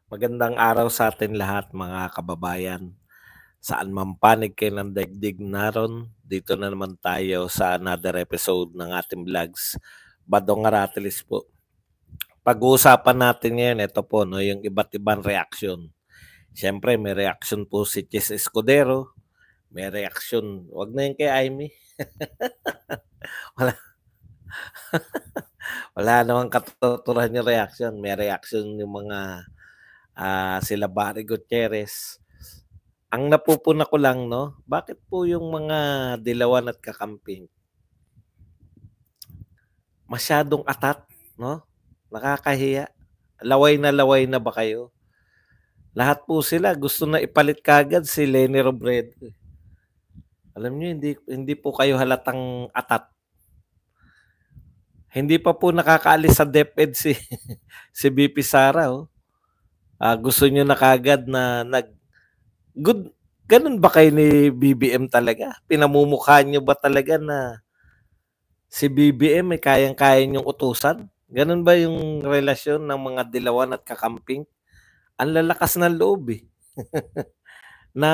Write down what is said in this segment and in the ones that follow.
Magandang araw sa atin lahat mga kababayan. Saan man panig kayo ng daigdig naron, dito na naman tayo sa another episode ng ating vlogs. Badong Aratilis po. Pag-uusapan natin ngayon, ito po, no, yung iba't ibang reaksyon. Siyempre, may reaksyon po si Chis Escudero. May reaksyon, wag na yun kay Aimee. wala, wala namang katuturan yung reaksyon. May reaksyon yung mga sila Barry Gutierrez. Ang napupuna ko lang 'no, bakit po yung mga dilawan at kakamping masyadong atat 'no, nakakahiya. Laway na ba kayo? Lahat po sila gusto na ipalit kaagad si Leni Robredo, eh. Alam niyo hindi hindi po kayo halatang atat. Hindi pa po nakakaalis sa DepEd si si VP Sara, oh. Gusto niyo na kaagad na good gano'n ba kayo ni BBM talaga? Pinamumukha niyo ba talaga na si BBM ay kayang-kaya niyong utusan? Gano'n ba yung relasyon ng mga dilawan at kakamping? Ang lalakas ng loob, eh, na,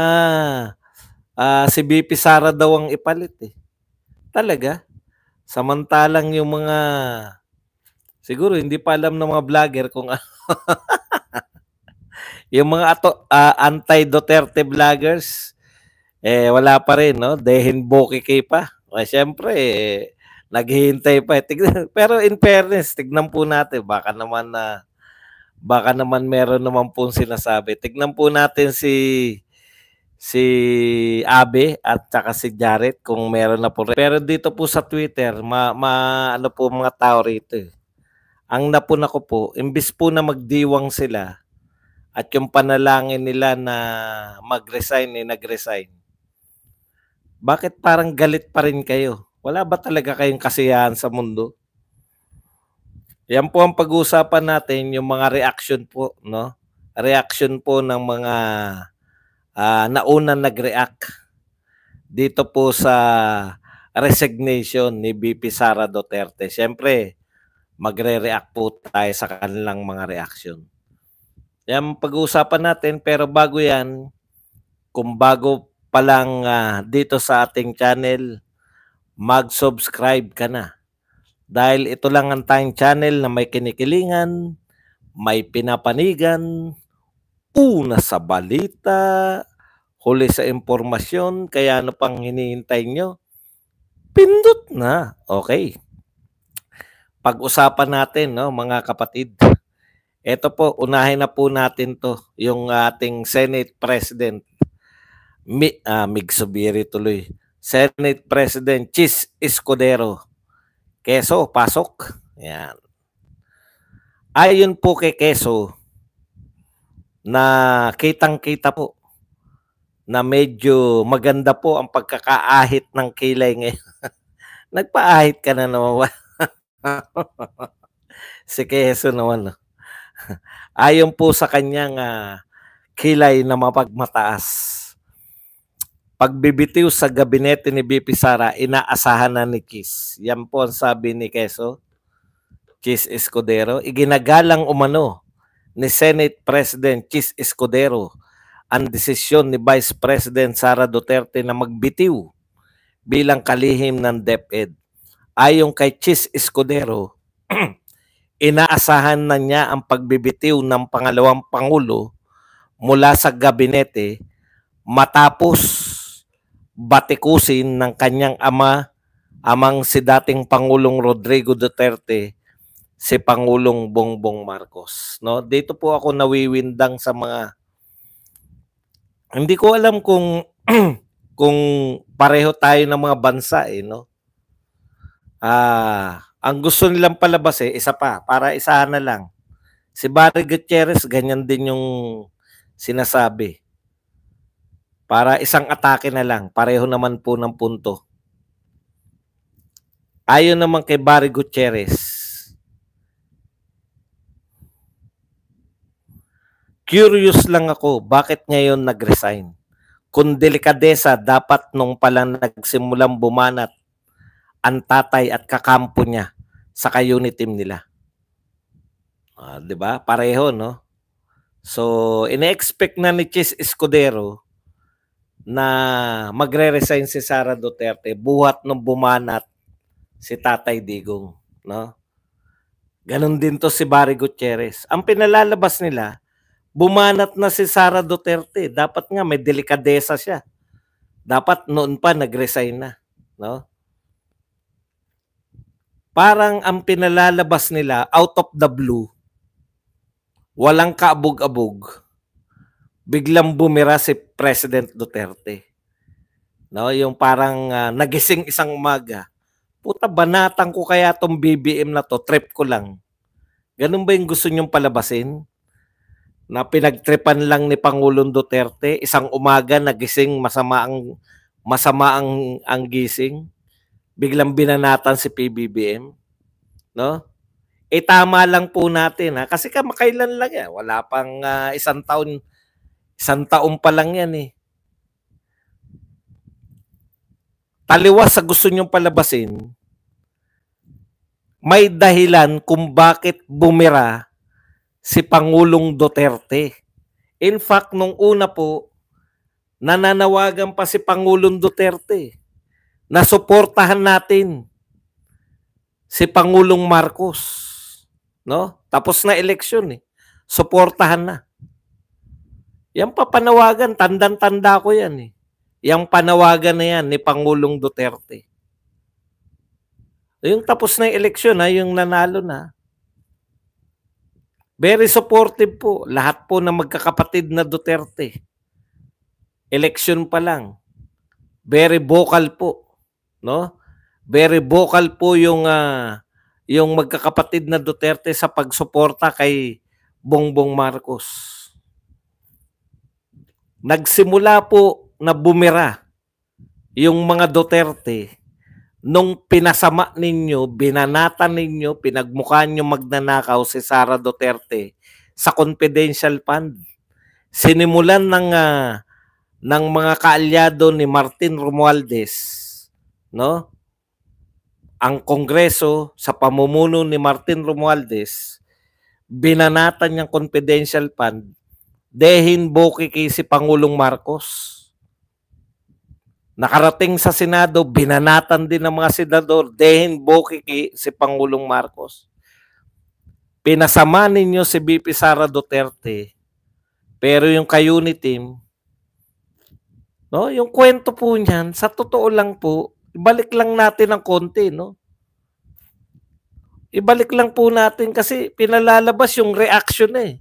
si VP Sara daw ang ipalit, eh. Talaga? Samantalang yung mga siguro hindi pa alam ng mga vlogger kung yung mga anti-Duterte vloggers, eh, wala pa rin 'no, Dehin Bokeke pa. Siyempre, eh, naghihintay pa, eh. Pero in fairness, tignan po natin baka naman meron naman pong sinasabi. Tignan po natin si Abe at saka si Jared kung meron na po. Pero dito po sa Twitter, ano po mga tao rito, eh. Ang napuna ko po, imbis po na magdiwang sila at yung panalangin nila na mag-resign, eh, nag-resign. Bakit parang galit pa rin kayo? Wala ba talaga kayong kasiyahan sa mundo? Yan po ang pag-uusapan natin, yung mga reaction po, no? Reaction po ng mga naunang nag-react dito po sa resignation ni VP Sara Duterte. Siyempre, magre-react po tayo sa kanilang mga reaction. Yan pag-uusapan natin, pero bago yan, kung bago pa lang dito sa ating channel, mag-subscribe ka na. Dahil ito lang ang tayong channel na may kinikilingan, may pinapanigan, una sa balita, huli sa impormasyon, kaya ano pang hinihintay nyo? Pindot na. Okay. Pag-usapan natin, no, mga kapatid. Ito po, unahin na po natin to, yung ating Senate President, Mig Zubiri tuloy. Senate President Chis Escudero. Keso, pasok. Yan. Ayon po kay Keso, na kitang-kita po na medyo maganda po ang pagkakaahit ng kilay ngayon. Nagpaahit ka na naman. Si Keso naman. No? Ayon po sa kanyang kilay na mapagmataas. Pagbibitiw sa gabinete ni BP Sara, inaasahan na ni Kiss. Yan po ang sabi ni Keso, Chis Escudero. Iginagalang umano ni Senate President Chis Escudero ang desisyon ni Vice President Sara Duterte na magbitiw bilang kalihim ng DepEd. Ayon kay Chis Escudero, inaasahan na niya ang pagbibitiw ng pangalawang Pangulo mula sa gabinete matapos batikusin ng kanyang amang si dating Pangulong Rodrigo Duterte, si Pangulong Bongbong Marcos. No? Dito po ako nawiwindang sa mga hindi ko alam kung kung pareho tayo ng mga bansa eh, no? Ang gusto nilang palabas eh, isa pa, para isahan na lang. Si Barry Gutierrez, ganyan din yung sinasabi. Para isang atake na lang, pareho naman po ng punto. Ayon naman kay Barry Gutierrez, curious lang ako bakit ngayon nag-resign. Kung delikadesa dapat nung pala nagsimulang bumanat ang tatay at kakampo niya sa ka-unit team nila. 'Di ba? Pareho, no? So, ine-expect na ni Chis Escudero na magre-resign si Sara Duterte buhat nung bumanat si Tatay Digong, no? Ganon din to si Barry Gutierrez. Ang pinalalabas nila, bumanat na si Sara Duterte. Dapat nga may delikadesa siya. Dapat noon pa nag-resign na, no? Parang ang pinalalabas nila out of the blue, walang kaabog-abog, biglang bumira si President Duterte. No, yung parang nagising isang umaga. Puta, banatan ko kaya tong BBM na to, trip ko lang. Ganun ba yung gusto nyong palabasin? Na pinagtripan lang ni Pangulong Duterte, isang umaga nagising masama ang gising, biglang binanatan si PBBM, no? Tama lang po natin ha, kasi kamakailan lang yan, wala pang isang taon pa lang yan eh. Taliwas sa gusto nyong palabasin, may dahilan kung bakit bumira si Pangulong Duterte. In fact, nung una po, nananawagan pa si Pangulong Duterte na suportahan natin si Pangulong Marcos, no? Tapos na eleksyon eh. Suportahan na. Yang papanawagan, tandang-tanda ko yan eh. Yang panawagan na yan ni Pangulong Duterte. Yung tapos na yung eleksyon ha, yung nanalo na. Very supportive po. Lahat po na magkakapatid na Duterte. Election pa lang. Very vocal po, no? Very vocal po yung magkakapatid na Duterte sa pagsuporta kay Bongbong Marcos. Nagsimula po na bumira yung mga Duterte nung pinasama ninyo, binanatan ninyo, pinagmukha nyo magnanakaw si Sara Duterte sa confidential fund. Sinimulan ng mga kaalyado ni Martin Romualdez, no? Ang Kongreso sa pamumuno ni Martin Romualdez, binanatan niyang confidential fund, dehin bokiki si Pangulong Marcos. Nakarating sa Senado, binanatan din ng mga senador, dehin bokiki si Pangulong Marcos. Pinasama ninyo si BP Sara Duterte, pero yung ka-unit team, no, yung kwento po niyan, sa totoo lang po, ibalik lang natin ng konti, no? Ibalik lang po natin kasi pinalalabas yung reaction eh.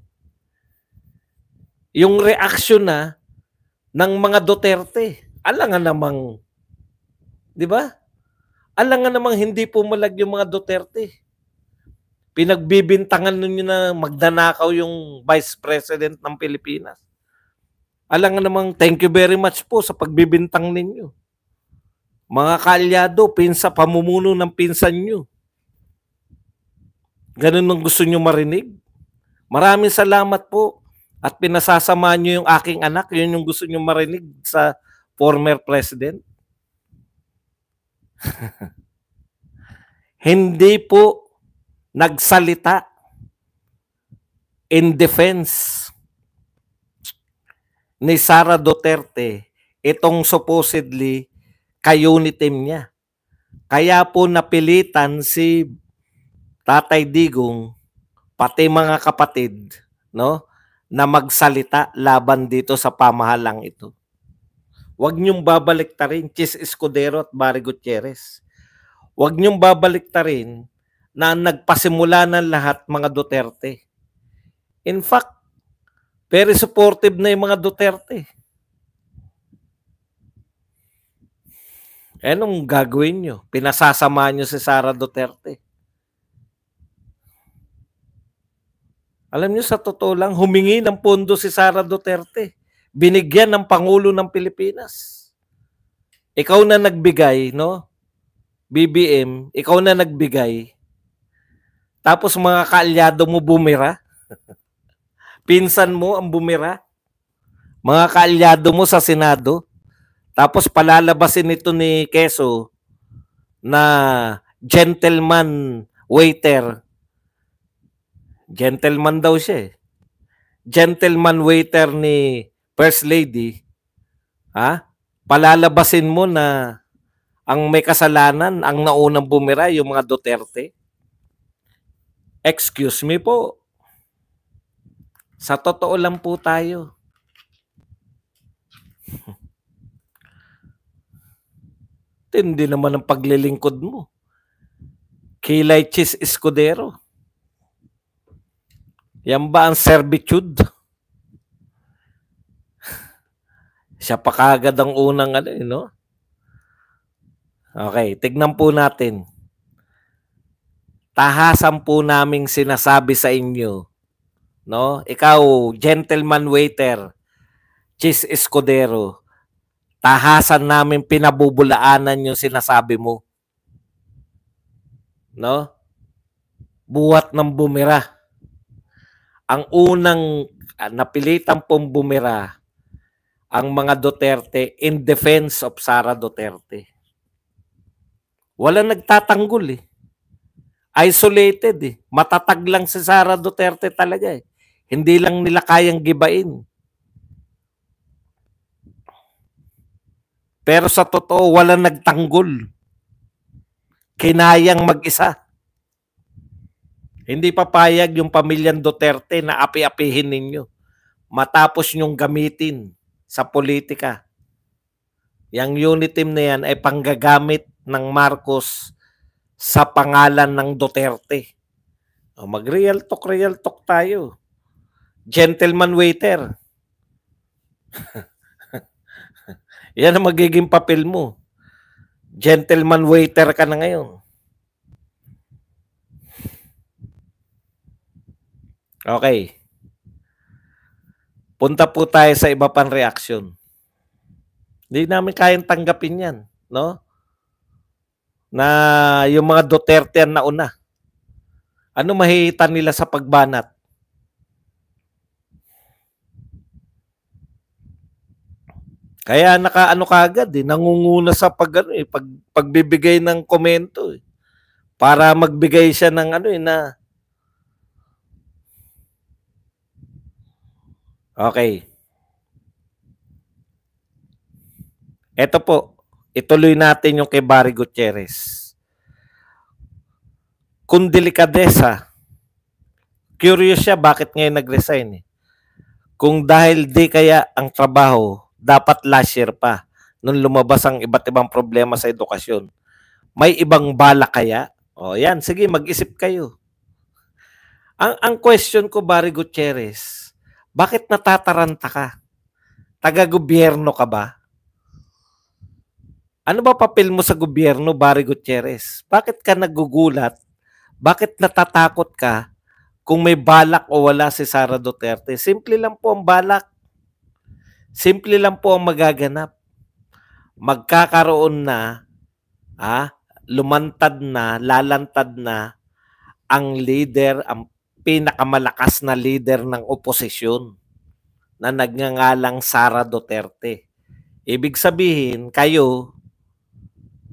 Yung reaction na ng mga Duterte. Alangan namang, di ba? Alangan namang hindi pumalag yung mga Duterte. Pinagbibintangan ninyo na magnanakaw yung Vice President ng Pilipinas. Alangan namang thank you very much po sa pagbibintang ninyo. Mga kaalyado, pamumuno ng pinsan nyo. Ganun ang gusto nyo marinig. Maraming salamat po at pinasasama nyo yung aking anak. Yun yung gusto nyo marinig sa former president. Hindi po nagsalita in defense ni Sara Duterte itong supposedly ka-unit team niya. Kaya po napilitan si Tatay Digong, pati mga kapatid, no, na magsalita laban dito sa pamahalang ito. Huwag niyong babaliktarin, Chis Escudero at Barry Gutierrez. Huwag niyong babaliktarin na nagpasimula ng lahat mga Duterte. In fact, very supportive na yung mga Duterte. Anong gagawin nyo? Pinasasama nyo si Sara Duterte. Alam nyo, sa totoo lang, humingi ng pondo si Sara Duterte. Binigyan ng Pangulo ng Pilipinas. Ikaw na nagbigay, no? BBM, ikaw na nagbigay. Tapos mga kaalyado mo bumira. Pinsan mo ang bumira. Mga kaalyado mo sa Senado. Tapos palalabasin ito ni Quezon na gentleman waiter. Gentleman daw siya eh. gentleman waiter ni First Lady, palalabasin mo na ang may kasalanan, ang naunang bumira, yung mga Duterte? Excuse me po. Sa totoo lang po tayo. Hindi naman ang paglilingkod mo. Kilay Chis Escudero. Yan ba ang servitude? Siya pa kagad ang unang no? Okay, tignan po natin. Tahasan po naming sinasabi sa inyo, no? Ikaw, gentleman waiter, Chis Escudero, tahasan namin pinabubulaanan yung sinasabi mo. No? Buhat ng bumira. Ang unang napilitan pong bumira ang mga Duterte in defense of Sara Duterte. Walang nagtatanggol eh. Isolated eh. Matatag lang si Sara Duterte talaga eh. Hindi lang nila kayang gibain. Pero sa totoo, walang nagtanggol. Kinayang mag-isa. Hindi papayag yung pamilyang Duterte na api-apihin ninyo. Matapos nyong gamitin sa politika. Yang unit team na yan ay panggagamit ng Marcos sa pangalan ng Duterte. Mag-real talk tayo. Gentleman waiter. Yan ang magiging papel mo. Gentleman waiter ka na ngayon. Okay. Punta po tayo sa iba pang reaksyon. Hindi namin kayang tanggapin yan, no? Na yung mga Duterte ang nauna. Ano mahihita nila sa pagbanat? Kaya nakaano kagad nangunguna sa pagbibigay ng komento para magbigay siya ng na okay. Ito po, ituloy natin yung kay Barry Gutierrez. Kung delikadesa, curious siya bakit ngayon nag-resign Kung dahil di kaya ang trabaho, dapat last year pa, nung lumabas ang iba't ibang problema sa edukasyon. May ibang bala kaya? O yan, sige, mag-isip kayo. Ang question ko, Barry Gutierrez, bakit natataranta ka? Taga-gobyerno ka ba? Ano ba papel mo sa gobyerno, Barry Gutierrez? Bakit ka nagugulat? Bakit natatakot ka kung may balak o wala si Sara Duterte? Simple lang po ang balak. Simple lang po ang magaganap. Magkakaroon na, lumantad na, lalantad na ang leader, ang pinakamalakas na leader ng oposisyon na nagngangalang Sara Duterte. Ibig sabihin, kayo,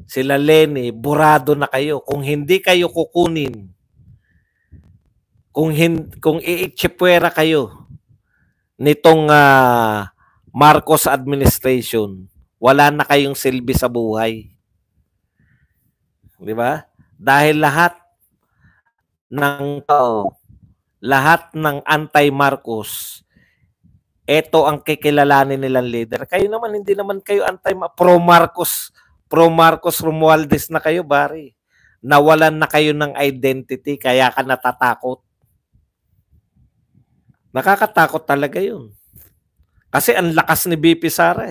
sila Leni, burado na kayo. Kung hindi kayo kukunin, kung iitsipwera kayo nitong Marcos administration, wala na kayong silbi sa buhay. Di ba? Dahil lahat ng anti-Marcos, ito ang kikilalanin nilang leader. Kayo naman, hindi naman kayo pro-Marcos Romualdez na kayo, Barry. Nawalan na kayo ng identity, kaya ka natatakot. Nakakatakot talaga yun. Kasi ang lakas ni BP Sara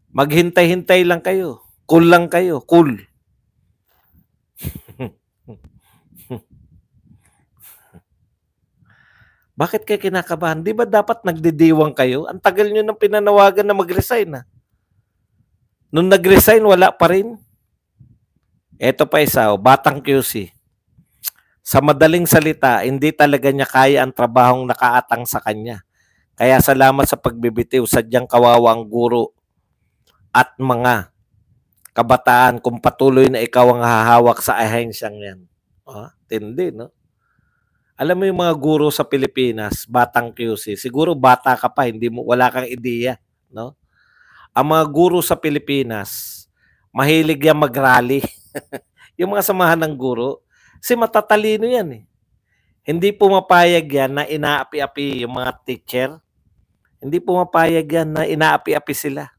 Maghintay-hintay lang kayo. Cool lang kayo. Cool. Bakit kayo kinakabahan? Di ba dapat nagdidiwang kayo? Ang tagal nyo nang pinanawagan na mag-resign Nung nag-resign, wala pa rin. Ito pa isa, Batang QC. Sa madaling salita, hindi talaga niya kaya ang trabahong nakaatang sa kanya. Kaya salamat sa pagbibitiw, sadyang kawawa ang guro at mga kabataan kung patuloy na ikaw ang hahawak sa ahensyang yan. Tindi, no? Alam mo yung mga guro sa Pilipinas, batang QC, siguro bata ka pa, wala kang ideya, no? Ang mga guro sa Pilipinas, mahilig yan mag-rally. Yung mga samahan ng guro, kasi matatalino yan eh. Hindi pumapayag yan na inaapi-api yung mga teacher. Hindi pumapayag yan na inaapi-api sila.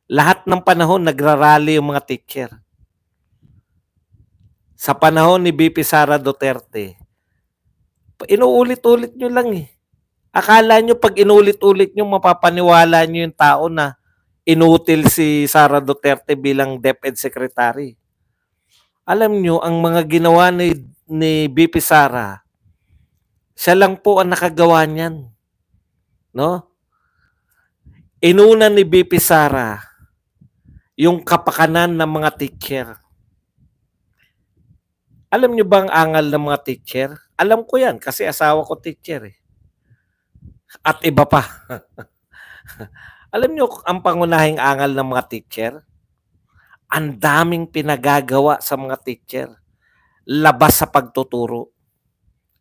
Lahat ng panahon nagrarally yung mga teacher. Sa panahon ni BP Sara Duterte, inuulit-ulit nyo lang eh. Akala nyo pag inulit-ulit nyo, mapapaniwala nyo yung tao na inutil si Sara Duterte bilang DepEd Secretary. Alam nyo, ang mga ginawa ni BP Sara, siya lang po ang nakagawa niyan. No? Inuna ni BP Sara yung kapakanan ng mga teacher. Alam nyo ba ang angal ng mga teacher? Alam ko yan kasi asawa ko teacher eh. At iba pa. Alam nyo ang pangunahing angal ng mga teacher? Ang daming pinagagawa sa mga teacher. Labas sa pagtuturo.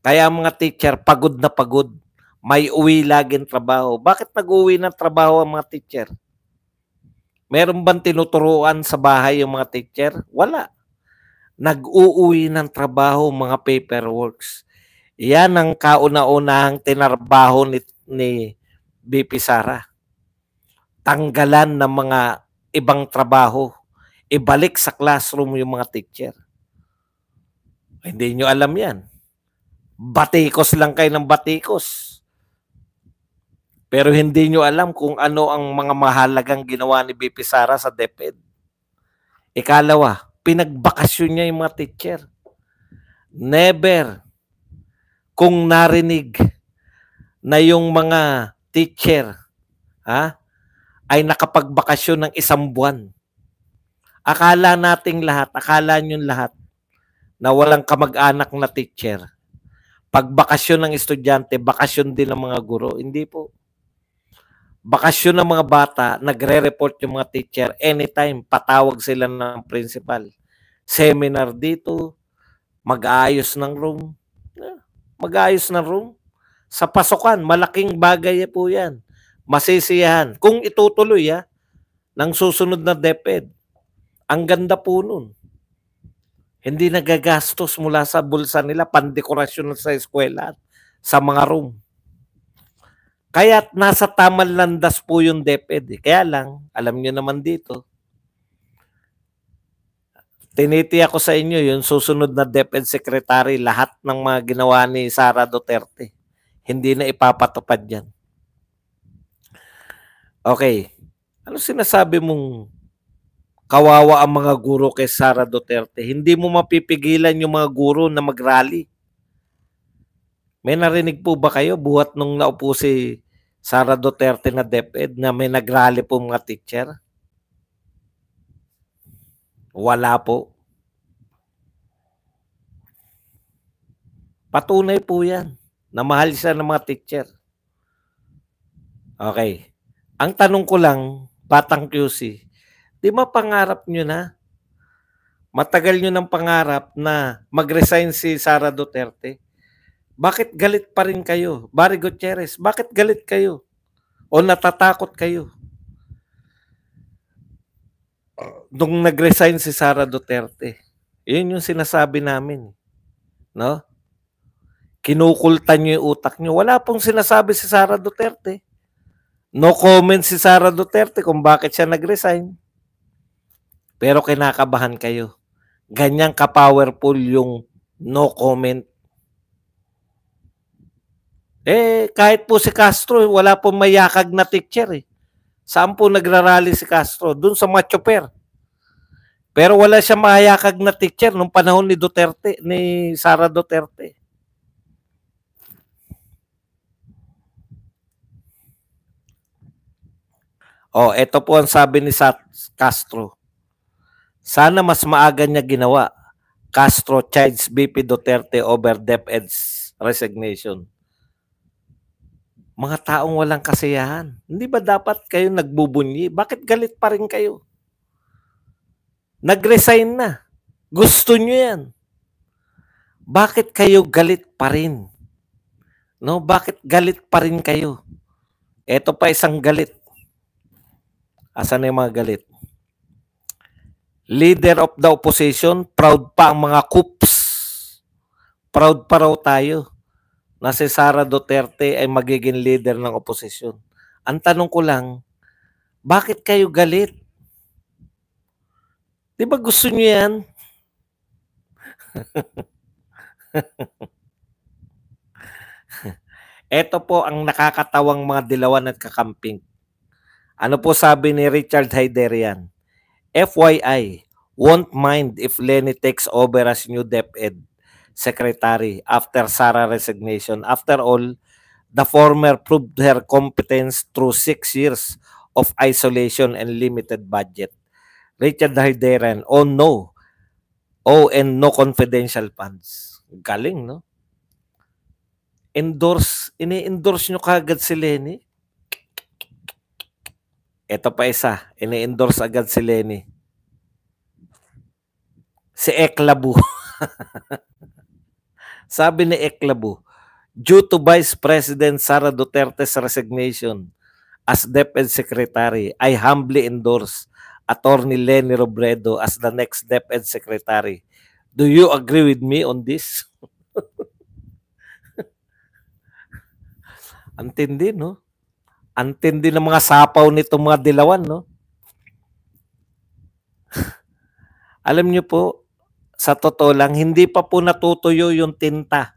Kaya ang mga teacher, pagod na pagod. May uwi laging trabaho. Bakit nag-uwi ng trabaho ang mga teacher? Meron bang tinuturuan sa bahay yung mga teacher? Wala. Nag-uuwi ng trabaho mga paperworks. Yan ang kauna-unahang tinarbaho ni BP Sara. Tanggalan ng mga ibang trabaho. Ibalik sa classroom yung mga teacher. Hindi nyo alam yan. Batikos lang kayo ng batikos. Pero hindi nyo alam kung ano ang mga mahalagang ginawa ni BP Sara sa DepEd. Ikalawa, pinagbakasyon niya yung mga teacher. Never kung narinig na yung mga teacher ay nakapagbakasyon ng 1 buwan. Akala nating lahat, akala nyo lahat na walang kamag-anak na teacher. Pag bakasyon ng estudyante, bakasyon din ng mga guro. Hindi po. Bakasyon ng mga bata, nagre-report yung mga teacher anytime, patawag sila ng principal. Seminar dito, mag-aayos ng room. Mag-aayos ng room. Sa pasukan, malaking bagay po yan. Masisiyahan. Kung itutuloy ng susunod na DepEd, ang ganda po nun. Hindi nagagastos mula sa bulsa nila, pandekorasyon sa eskwela, sa mga room. Kaya nasa tamang landas po yung DepEd. Kaya lang, alam nyo naman dito, tinitiyak ko sa inyo yung susunod na DepEd Secretary, lahat ng mga ginawa ni Sara Duterte. Hindi na ipapatupad yan. Okay. Ano sinasabi mong kawawa ang mga guro kay Sara Duterte? Hindi mo mapipigilan yung mga guro na mag-rally. May narinig po ba kayo buhat nung naupo si Sara Duterte na DepEd na may nag-rally po mga teacher? Wala po. Patunay po yan na mahal siya ng mga teacher. Okay. Ang tanong ko lang, Batang QC, di ba pangarap nyo na? Matagal nyo ng pangarap na mag-resign si Sara Duterte. Bakit galit pa rin kayo? Barry Gutierrez, bakit galit kayo? O natatakot kayo? Nung nag-resign si Sara Duterte, yun yung sinasabi namin. No? Kinukultan nyo yung utak nyo. Wala pong sinasabi si Sara Duterte. No comment si Sara Duterte kung bakit siya nag-resign. Pero kinakabahan kayo. Ganyang ka-powerful yung no comment. Kahit po si Castro, wala pong mayakag na teacher eh. Saan po nagrarally si Castro? Doon sa Machoper. Pero wala siya mayakag na teacher nung panahon ni Duterte, ni Sara Duterte. Ito po ang sabi ni Castro. Sana mas maaga niya ginawa. Castro chides BP Duterte over DepEd's resignation. Mga taong walang kasiyahan. Hindi ba dapat kayo nagbubunyi? Bakit galit pa rin kayo? Nag-resign na. Gusto nyo yan. Bakit kayo galit pa rin? No, bakit galit pa rin kayo? Ito pa isang galit. Asan na yung mga galit? Leader of the opposition, proud pa ang mga coups. Proud pa raw tayo na si Sara Duterte ay magiging leader ng opposition. Ang tanong ko lang, bakit kayo galit? Di ba gusto niyo yan? Ito po ang nakakatawang mga dilawan at kakamping. Ano po sabi ni Richard Hayderian? FYI, won't mind if Lenny takes over as new DepEd secretary after Sara resignation. After all, the former proved her competence through 6 years of isolation and limited budget. Richard Hayderian, oh no. Oh, and no confidential funds. Galing, no? Ini-endorse nyo kagad si Lenny. Ito pa isa, ini-endorse agad si Lenny. Si Eklabu. Sabi ni Eklabu, due to Vice President Sara Duterte's resignation as DepEd Secretary, I humbly endorse Attorney Lenny Robredo as the next DepEd Secretary. Do you agree with me on this? Antindi, no? Antindi ng mga sapaw nitong mga dilawan, no? Alam niyo po, sa totoo lang, hindi pa po natutuyo yung tinta.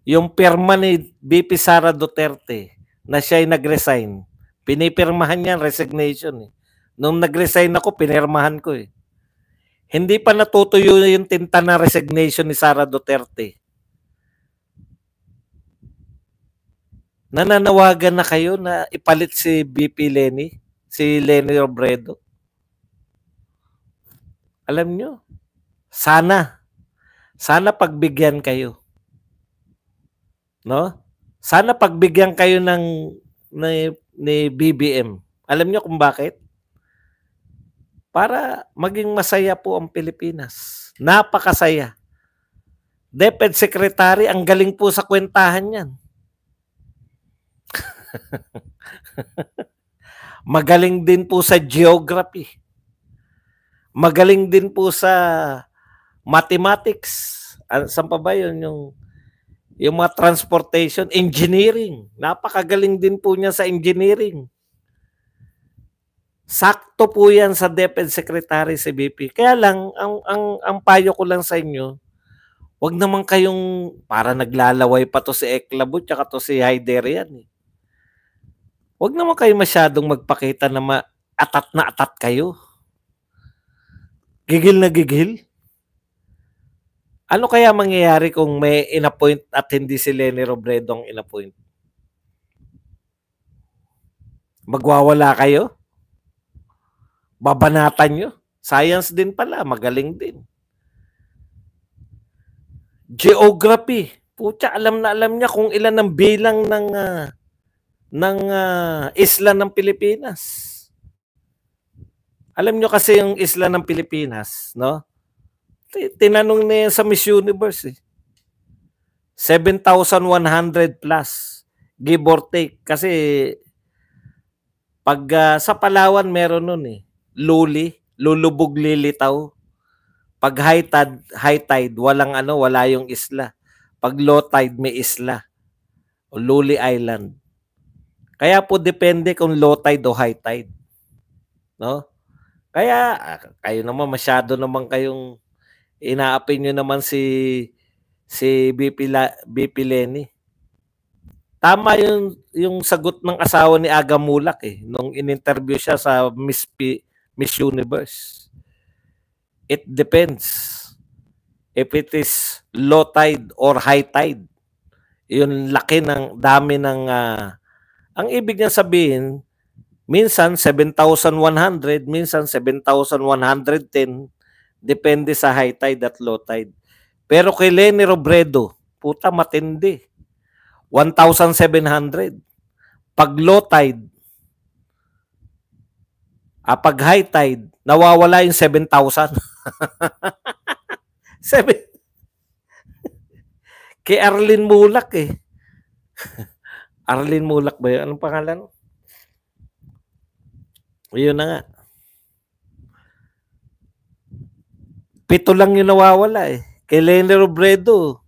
Yung pirma ni VP Sara Duterte na siya ay nag-resign, pinipirmahan niya resignation. Nung nag-resign ako, pinirmahan ko eh. Hindi pa natutuyo yung tinta na resignation ni Sara Duterte. Nananawagan na kayo na ipalit si VP Lenny, si Lenny Robredo. Alam nyo, sana pagbigyan kayo. No? Sana pagbigyan kayo ni BBM. Alam nyo kung bakit? Para maging masaya po ang Pilipinas. Napakasaya. DepEd Secretary, ang galing po sa kwentahan yan. Magaling din po sa geography. Magaling din po sa mathematics. Saan pa ba yun? Yung mga transportation, engineering. Napakagaling din po niya sa engineering. Sakto po yan sa DepEd Secretary si BP. Kaya lang, ang payo ko lang sa inyo, wag naman kayong para naglalaway pa to si Eklabu tsaka to si Hayderian. Wag naman kayo masyadong magpakita na atat kayo. Gigil na gigil. Ano kaya mangyayari kung may inappoint at hindi si Lenny Robredo ang inappoint? Magwawala kayo? Babanatan nyo? Science din pala, magaling din. Geography. Pucha, alam na alam niya kung ilan ang bilang ng isla ng Pilipinas. Alam nyo kasi yung isla ng Pilipinas, no? Tinanong niya sa Miss Universe. 7,100 plus, give or take. Kasi pag sa Palawan meron nun Luli, lulubog lilitaw. Pag high tide, wala yung isla. Pag low tide, may isla. O Luli Island. Kaya po depende kung low tide o high tide. No? Kaya kayo naman masyado naman kayong inaapin nyo naman si BP Lenny. Tama yung sagot ng asawa ni Aga Mulak nung in-interview siya sa Miss Universe. It depends. If it is low tide or high tide, yung laki ng dami ng ang ibig niya sabihin, minsan 7,100, minsan 7,110, depende sa high tide at low tide. Pero kay Lenny Robredo, puta matindi. 1,700. Pag low tide, pag high tide, nawawala yung 7,000. Kay Arlene Mulak eh. Arlene Mulak ba yun? Anong pangalan? Yun na nga. 7 lang yung nawawala eh. Kay Leni Robredo,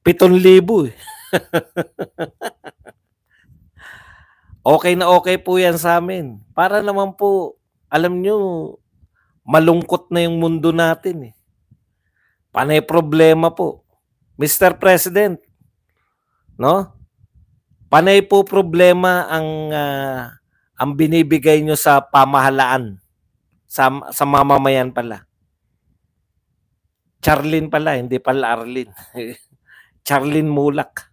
7,000 eh. Okay na okay po yan sa amin. Para naman po, alam nyo, malungkot na yung mundo natin eh. Panay problema po. Mr. President, no? Panay po problema ang binibigay nyo sa pamahalaan, sa mamamayan pala. Charlene pala, hindi pala Arlene. Charlene Mulak.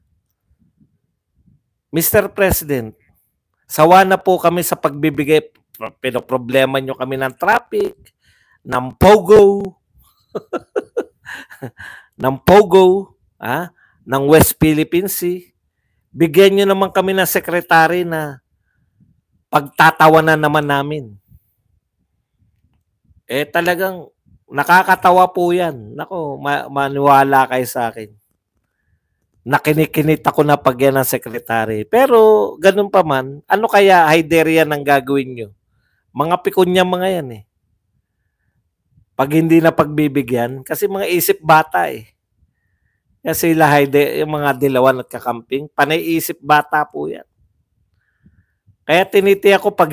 Mr. President, sawa na po kami sa pagbibigay, pinoproblema nyo kami ng traffic, ng POGO, ng POGO, ng West Philippine Sea. Bigyan nyo naman kami ng sekretary na pagtatawanan naman namin. Eh talagang nakakatawa po yan. Nako, maniwala kayo sa akin. Nakinikinit ako na pag yan ng sekretary. Pero ganun pa man, ano kaya Hyderian ang gagawin nyo? Mga pikon niya mga yan eh. Pag hindi na pagbibigyan, kasi mga isip bata eh. Kasi yung mga dilawan at kakamping, panay isip bata po yan. Kaya tiniti ako pag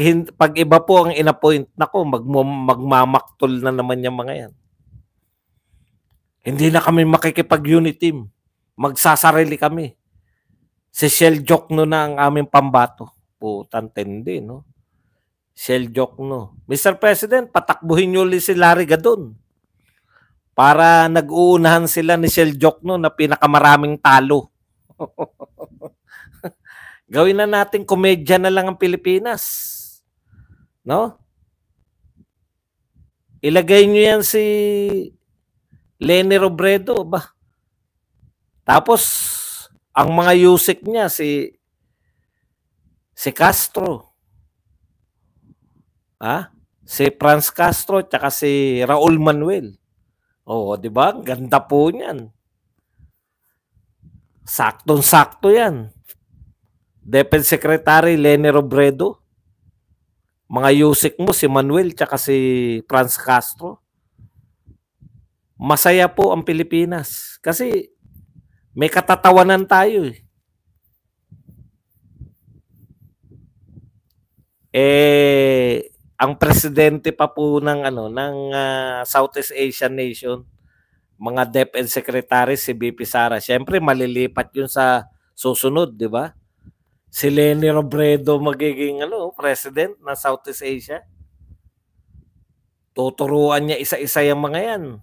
iba po ang inappoint, nako, magmamaktol na naman yung mga yan. Hindi na kami makikipag-unit team. Magsasarili kami. Si Shell Jokno na ang aming pambato. Putang tindi, no? Shell Jokno. Mr. President, patakbuhin nyo ulit si Larry Gadon. Para nag-uunahan sila ni Shell Jokno na pinakamaraming talo. Gawin na natin komedya na lang ang Pilipinas. No? Ilagay nyo yan si Leni Robredo ba? Tapos, ang mga yusik niya, si Castro. Si Franz Castro, tsaka si Raul Manuel. Oo, di ba? Ganda po niyan. Saktong-sakto yan. Defense Secretary Leni Robredo. Mga yusik mo, si Manuel, tsaka si Franz Castro. Masaya po ang Pilipinas. Kasi may katatawanan tayo eh. Ang presidente pa po ng Southeast Asian nation, mga DepEd secretary si BP Sara. Siyempre malilipat 'yun sa susunod, 'di ba? Si Leni Robredo magiging president ng Southeast Asia. Tuturuan niya isa-isa yung mga 'yan.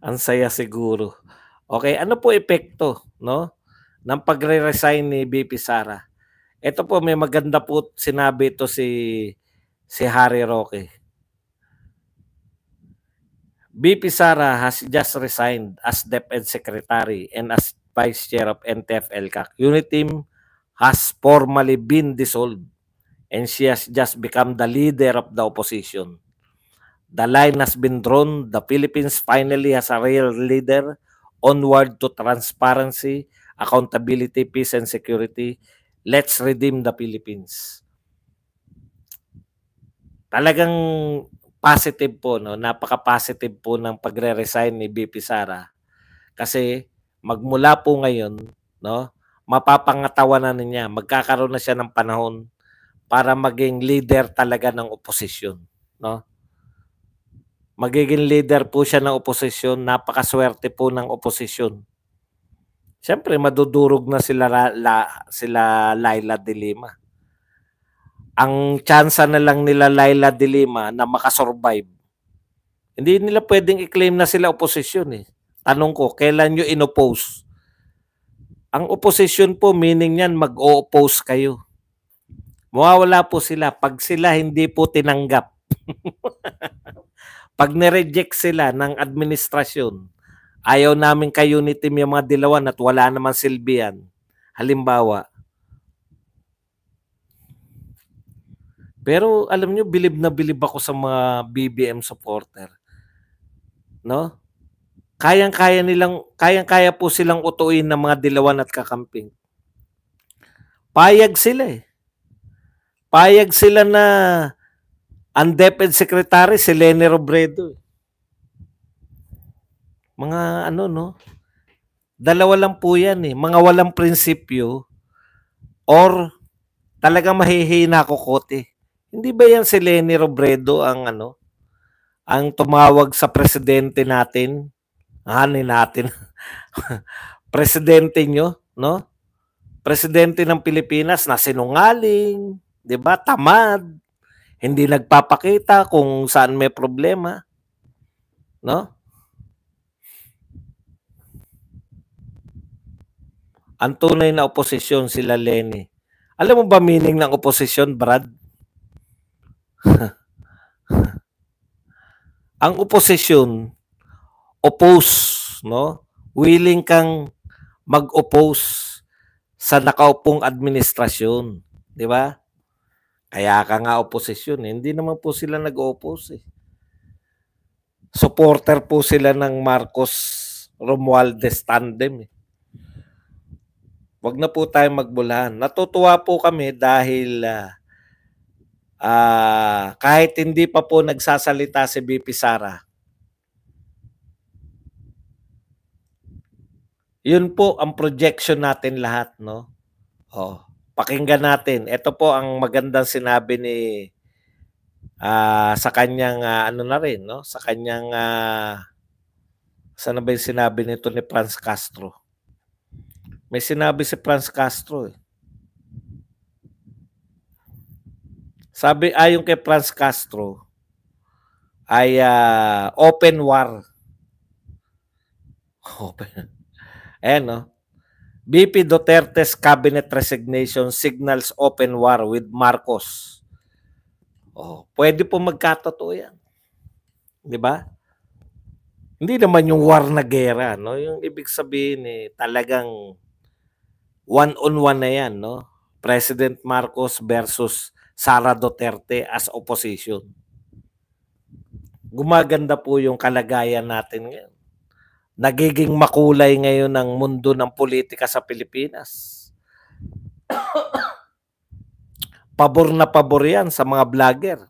Ang saya siguro. Okay, ano po epekto, no, ng pagre-resign ni BP Sara? Ito po, may maganda po sinabi ito si Harry Roque. BP Sara has just resigned as DepEd Secretary and as Vice Chair of NTF-ELCAC. Unit team has formally been dissolved and she has just become the leader of the opposition. The line has been drawn. The Philippines finally has a real leader onward to transparency, accountability, peace, and security. Let's redeem the Philippines. Talagang positive po, no? Napaka-positive po ng pagre-resign ni BP Sara. Kasi magmula po ngayon, no, mapapangatawanan niya, magkakaroon na siya ng panahon para maging leader talaga ng oposisyon, no? Magiging leader po siya ng oposisyon, napakaswerte po ng oposisyon. Siyempre, madudurog na sila Laila de Lima. Ang tsansa na lang nila Laila de Lima na makasurvive. Hindi nila pwedeng i-claim na sila oposisyon eh. Tanong ko, kailan nyo in-oppose? Ang opposition po, meaning yan, mag-o-oppose kayo. Mawawala po sila pag sila hindi po tinanggap. Pag nireject sila ng administrasyon, ayaw namin ka-unit team yung mga dilawan at wala naman silbi yan. Halimbawa, Pero alam niyo, bilib na bilib ako sa mga BBM supporter, 'no? Kayang-kaya po silang utuin ng mga dilawan at kakamping. Payag sila eh. Payag sila na ang DepEd Secretary si Leni Robredo. Mga ano, no? Dalawa lang po yan eh. Mga walang prinsipyo or talagang mahihina kokote. Hindi ba yan si Leni Robredo ang ano, ang tumawag sa presidente natin? Natin. Presidente nyo, no? Presidente ng Pilipinas na sinungaling, 'di ba? Tamad, hindi nagpapakita kung saan may problema, no? Ang tunay na oposisyon sila Leni. Alam mo ba meaning ng oposisyon, Brad? Ang oposisyon, oppose, no? Willing kang mag-oppose sa nakaupong administrasyon, 'di ba? Kaya ka nga oposisyon, eh. Hindi naman po sila nag-oppose eh. Supporter po sila ng Marcos Romualdez tandem eh. Wag na po tayong magbulahan. Natutuwa po kami dahil kahit hindi pa po nagsasalita si BP Sara, yun po ang projection natin lahat, no? Oh, pakinggan natin. Ito po ang magandang sinabi ni sa kanyang ano na rin, no? Sa kanyang saan na ba yung sinabi nito ni Franz Castro? May sinabi si Franz Castro eh. Sabi ayon kay Franz Castro ay open war. Open. Ayan, no? BP Duterte's cabinet resignation signals open war with Marcos. Oh, pwede po magkatotoo yan. 'Di ba? Hindi naman yung war na gera, no? Yung ibig sabihin eh talagang one-on-one na yan, no? President Marcos versus Sara Duterte as opposition. Gumaganda po yung kalagayan natin ngayon. Nagiging makulay ngayon ang mundo ng politika sa Pilipinas. Pabor na pabor yan sa mga vlogger.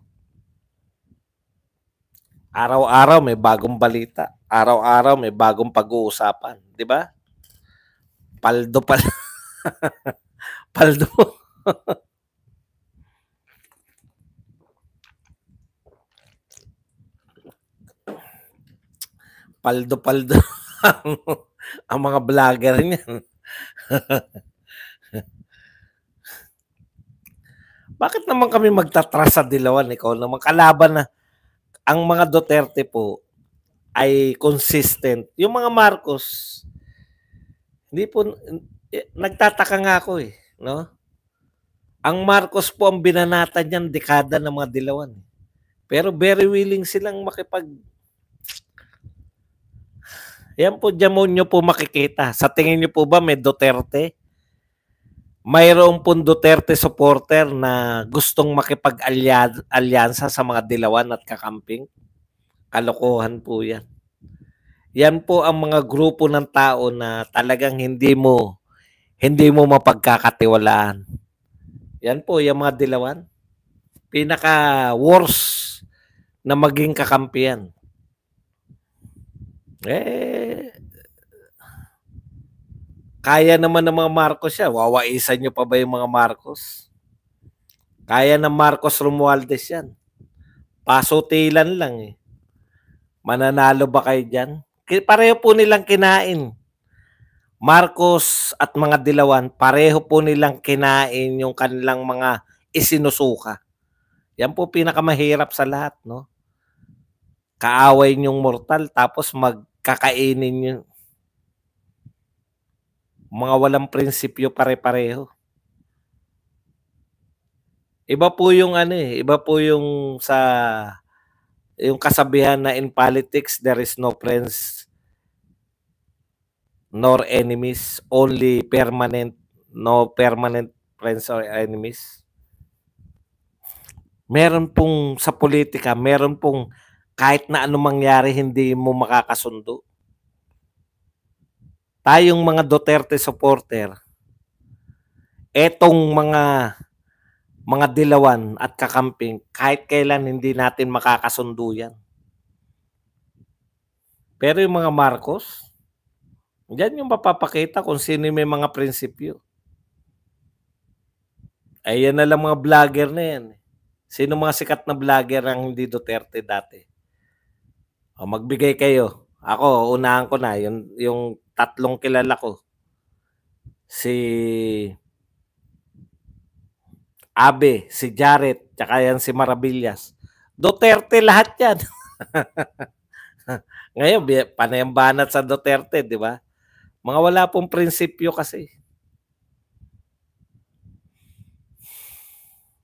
Araw-araw may bagong balita. Araw-araw may bagong pag-uusapan. Di ba? Paldo. Paldo. Paldo ang mga vlogger niyan. Bakit naman kami magtatras sa dilawan? Ikaw naman kalaban na ang mga Duterte po ay consistent. Yung mga Marcos, hindi po, nagtataka nga ako eh, no? Ang Marcos po ang binanatan niyan dekada ng mga dilawan. Pero very willing silang makipag. Yan po, dyan mo nyo po makikita. Sa tingin nyo po ba may Duterte? Mayroong pong Duterte supporter na gustong makipag-alyansa sa mga dilawan at kakamping? Kalokohan po yan. Yan po ang mga grupo ng tao na talagang hindi mo mapagkakatiwalaan. Yan po, yung mga dilawan. Pinaka-worst na maging kakampiyan. Kaya naman ng mga Marcos yan. Wawaisan nyo pa ba yung mga Marcos? Kaya ng Marcos Romualdez yan. Pasutilan lang eh. Mananalo ba kayo dyan? Pareho po nilang kinain. Marcos at mga dilawan, pareho po nilang kinain yung kanilang mga isinusuka. Yan po pinakamahirap sa lahat, no? Kaaway niyong mortal tapos magkakainin niyo. Mga walang prinsipyo pare-pareho. Iba po yung ano eh, iba po yung sa yung kasabihan na in politics there is no friends nor enemies, only permanent, no permanent friends or enemies. meron pong sa politika, meron pong kahit na ano mangyari hindi mo makakasundo. Tayong mga Duterte supporter, etong mga dilawan at kakamping, kahit kailan hindi natin makakasundo yan. Pero yung mga Marcos, yan yung mapapakita kung sino may mga prinsipyo. Ay yan na lang mga vlogger na yan. Sino mga sikat na vlogger ang hindi Duterte dati? O magbigay kayo. Ako, unahan ko na, yung tatlong kilala ko. Si Abe, si Jared, tsaka yan si Maravillas. Duterte lahat yan. Ngayon, panayambanat sa Duterte, di ba? Mga wala pong prinsipyo kasi.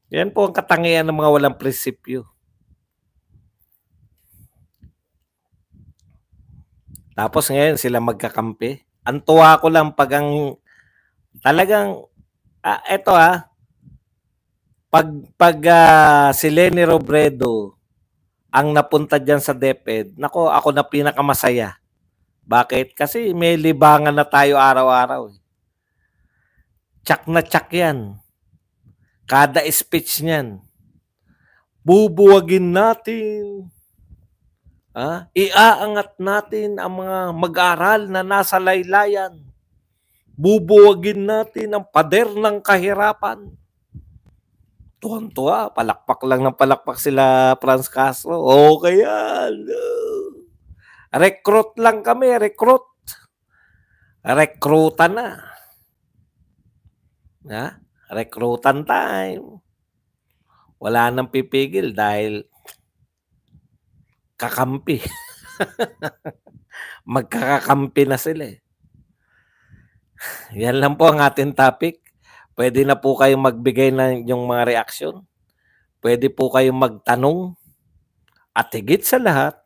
Yan po ang katangian ng mga walang prinsipyo. Tapos ngayon sila magkakampi. Ang tuwa ko lang pag ang talagang eto pag si Leni Robredo ang napunta diyan sa DepEd, nako ako na pinakamasaya. Bakit? Kasi may libangan na tayo araw-araw. Tsak na tsak yan. Kada speech niyan. Bubuwagin natin. Iaangat natin ang mga mag-aral na nasa laylayan. Bubuwagin natin ang pader ng kahirapan. Tuwan-tuwa, palakpak lang ng palakpak sila Franz Castro. Okay yan. Recruit lang kami, recruit. Recruitan na. Recruitan time. Wala nang pipigil dahil kakampi. Magkakakampi na sila eh. Yan lang po ang ating topic. Pwede na po kayong magbigay ng yung mga reaksyon. Pwede po kayong magtanong. At higit sa lahat,